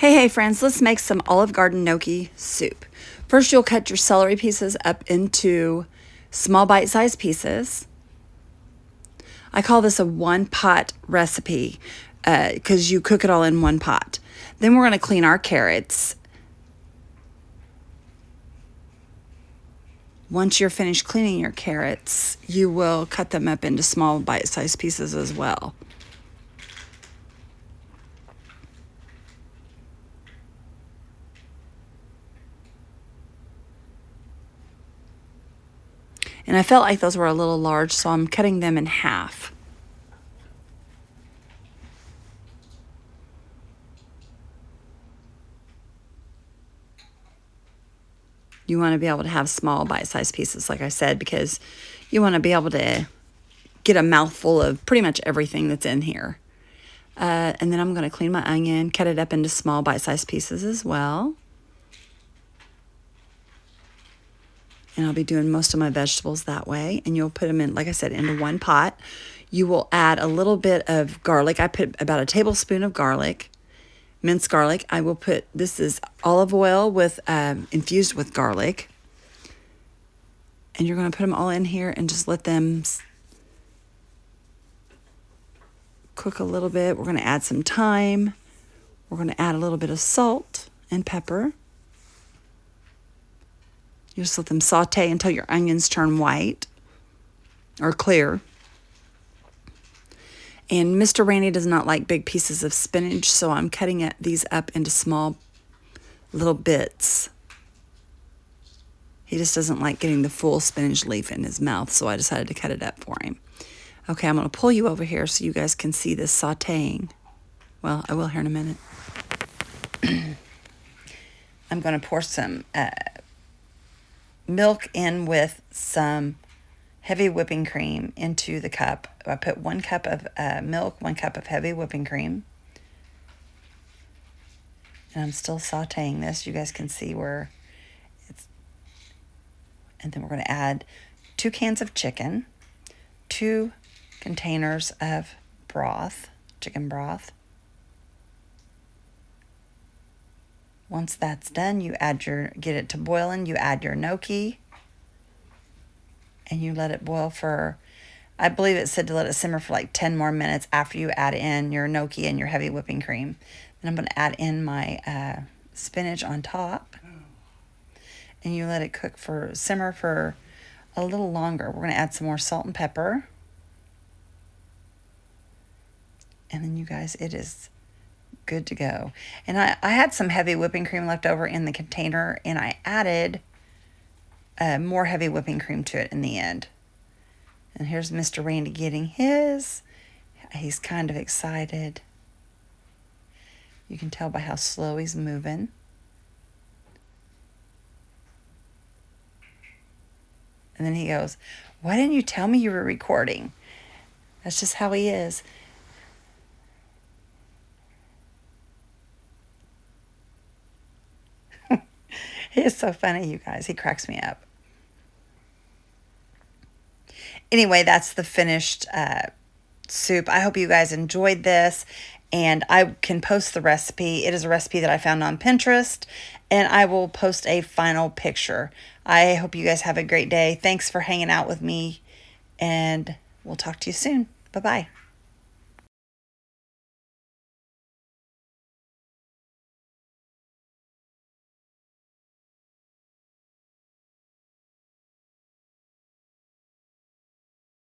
Hey friends, let's make some Olive Garden gnocchi soup. First, you'll cut your celery pieces up into small bite-sized pieces. I call this a one-pot recipe because you cook it all in one pot. Then we're going to clean our carrots. Once you're finished cleaning your carrots, you will cut them up into small bite-sized pieces as well. And I felt like those were a little large, so I'm cutting them in half. You want to be able to have small bite-sized pieces, like I said, because you want to be able to get a mouthful of pretty much everything that's in here. And then I'm going to clean my onion, cut it up into small bite-sized pieces as well. And I'll be doing most of my vegetables that way. And you'll put them in, like I said, into one pot. You will add a little bit of garlic. I put about a tablespoon of garlic, minced garlic. I will put, this is olive oil with infused with garlic. And you're going to put them all in here and just let them cook a little bit. We're going to add some thyme. We're going to add a little bit of salt and pepper. You just let them saute until your onions turn white or clear. And Mr. Randy does not like big pieces of spinach, so I'm cutting these up into small little bits. He just doesn't like getting the full spinach leaf in his mouth, so I decided to cut it up for him. Okay, I'm going to pull you over here so you guys can see this sauteing. Well, I will here in a minute. I'm going to pour some milk in with some heavy whipping cream into the cup. I put 1 cup of milk, 1 cup of heavy whipping cream. And I'm still sauteing this. You guys can see where it's... And then we're going to add 2 cans of chicken, 2 containers of broth, chicken broth. Once that's done, you add get it to boiling, you add your gnocchi, and you let it boil for, I believe it said to let it simmer for like 10 more minutes after you add in your gnocchi and your heavy whipping cream. Then I'm going to add in my spinach on top, and you let it simmer for a little longer. We're going to add some more salt and pepper. And then you guys, it is good to go. And I had some heavy whipping cream left over in the container, and I added more heavy whipping cream to it in the end. And here's Mr. Randy getting his. He's kind of excited. You can tell by how slow he's moving. And then he goes, "Why didn't you tell me you were recording?" That's just how he is. He is so funny, you guys. He cracks me up. Anyway, that's the finished soup. I hope you guys enjoyed this, and I can post the recipe. It is a recipe that I found on Pinterest, and I will post a final picture. I hope you guys have a great day. Thanks for hanging out with me, and we'll talk to you soon. Bye-bye.